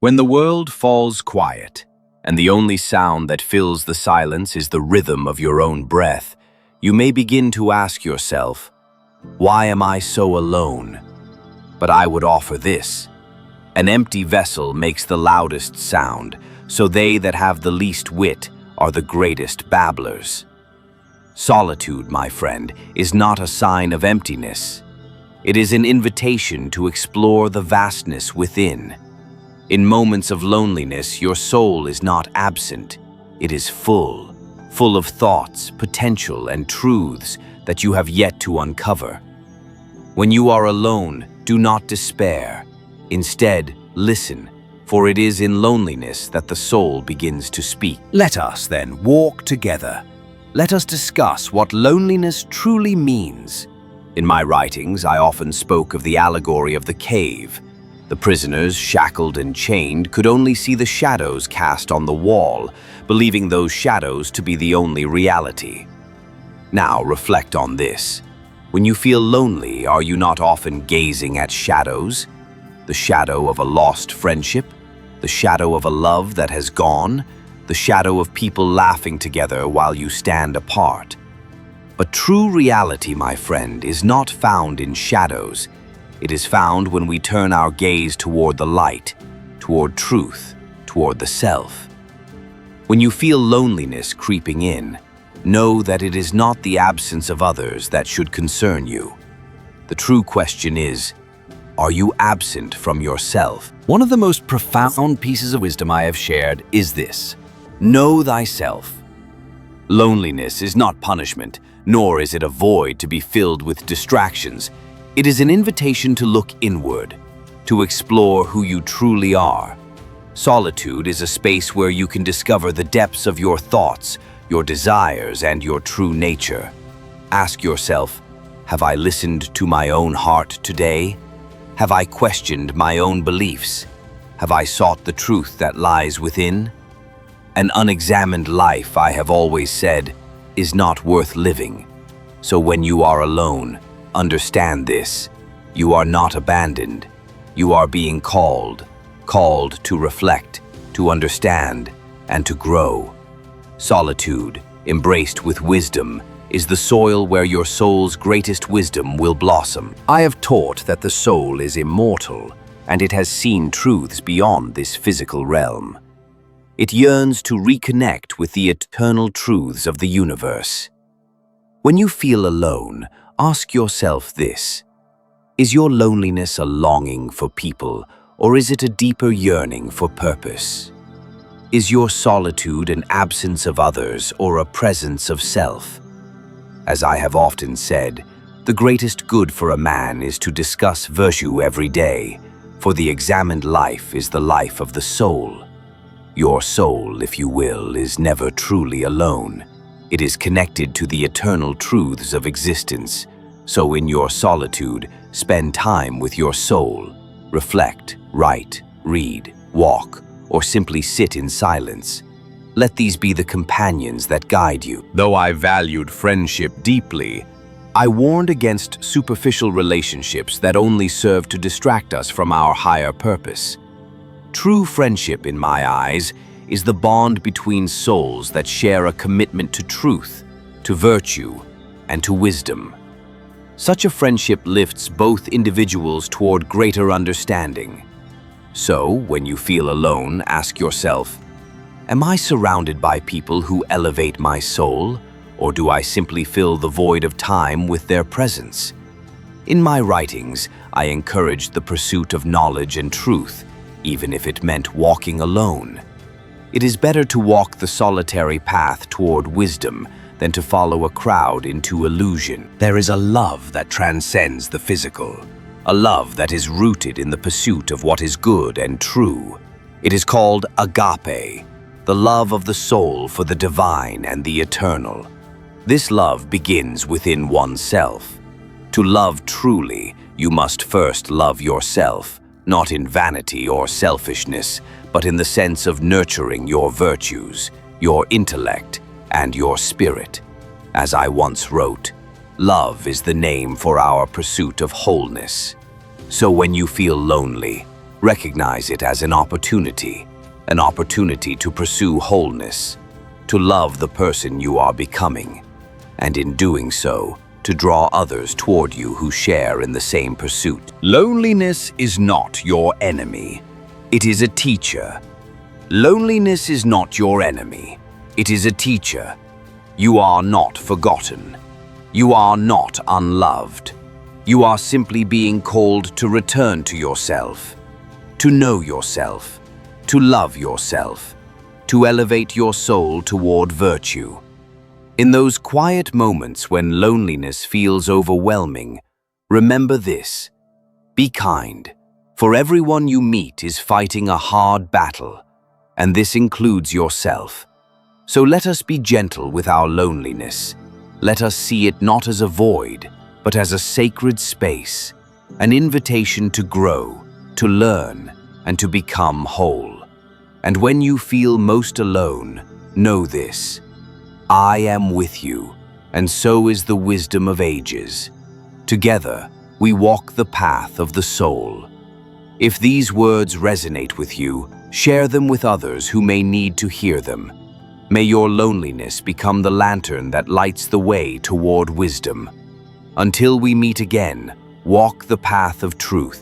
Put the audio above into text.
When the world falls quiet, and the only sound that fills the silence is the rhythm of your own breath, you may begin to ask yourself, why am I so alone? But I would offer this. An empty vessel makes the loudest sound, so they that have the least wit are the greatest babblers. Solitude, my friend, is not a sign of emptiness. It is an invitation to explore the vastness within. In moments of loneliness, your soul is not absent. It is full of thoughts, potential, and truths that you have yet to uncover. When you are alone, do not despair. Instead, listen, for it is in loneliness that the soul begins to speak. Let us, then, walk together. Let us discuss what loneliness truly means. In my writings, I often spoke of the allegory of the cave. The prisoners, shackled and chained, could only see the shadows cast on the wall, believing those shadows to be the only reality. Now reflect on this. When you feel lonely, are you not often gazing at shadows? The shadow of a lost friendship? The shadow of a love that has gone? The shadow of people laughing together while you stand apart? But true reality, my friend, is not found in shadows. It is found when we turn our gaze toward the light, toward truth, toward the self. When you feel loneliness creeping in, know that it is not the absence of others that should concern you. The true question is, are you absent from yourself? One of the most profound pieces of wisdom I have shared is this: know thyself. Loneliness is not punishment, nor is it a void to be filled with distractions. It is an invitation to look inward, to explore who you truly are. Solitude is a space where you can discover the depths of your thoughts, your desires, and your true nature. Ask yourself, have I listened to my own heart today? Have I questioned my own beliefs? Have I sought the truth that lies within? An unexamined life, I have always said, is not worth living. So when you are alone, understand this. You are not abandoned. You are being called to reflect, to understand, and to grow. Solitude, embraced with wisdom, is the soil where your soul's greatest wisdom will blossom. I have taught that the soul is immortal, and it has seen truths beyond this physical realm. It yearns to reconnect with the eternal truths of the universe. When you feel alone, ask yourself this: is your loneliness a longing for people, or is it a deeper yearning for purpose? Is your solitude an absence of others or a presence of self? As I have often said, the greatest good for a man is to discuss virtue every day, for the examined life is the life of the soul. Your soul, if you will, is never truly alone. It is connected to the eternal truths of existence. So in your solitude, spend time with your soul. Reflect, write, read, walk, or simply sit in silence. Let these be the companions that guide you. Though I valued friendship deeply, I warned against superficial relationships that only serve to distract us from our higher purpose. True friendship, in my eyes, is the bond between souls that share a commitment to truth, to virtue, and to wisdom. Such a friendship lifts both individuals toward greater understanding. So, when you feel alone, ask yourself, am I surrounded by people who elevate my soul, or do I simply fill the void of time with their presence? In my writings, I encouraged the pursuit of knowledge and truth, even if it meant walking alone. It is better to walk the solitary path toward wisdom than to follow a crowd into illusion. There is a love that transcends the physical, a love that is rooted in the pursuit of what is good and true. It is called agape, the love of the soul for the divine and the eternal. This love begins within oneself. To love truly, you must first love yourself, not in vanity or selfishness, but in the sense of nurturing your virtues, your intellect, and your spirit. As I once wrote, love is the name for our pursuit of wholeness. So when you feel lonely, Recognize it as an opportunity to pursue wholeness, to love the person you are becoming, and in doing so, to draw others toward you who share in the same pursuit. Loneliness is not your enemy. It is a teacher. Loneliness is not your enemy. It is a teacher. You are not forgotten. You are not unloved. You are simply being called to return to yourself, to know yourself, to love yourself, to elevate your soul toward virtue. In those quiet moments when loneliness feels overwhelming, remember this: be kind, for everyone you meet is fighting a hard battle, and this includes yourself. So let us be gentle with our loneliness. Let us see it not as a void, but as a sacred space, an invitation to grow, to learn, and to become whole. And when you feel most alone, know this: I am with you, and so is the wisdom of ages. Together, we walk the path of the soul. If these words resonate with you, share them with others who may need to hear them. May your loneliness become the lantern that lights the way toward wisdom. Until we meet again, walk the path of truth.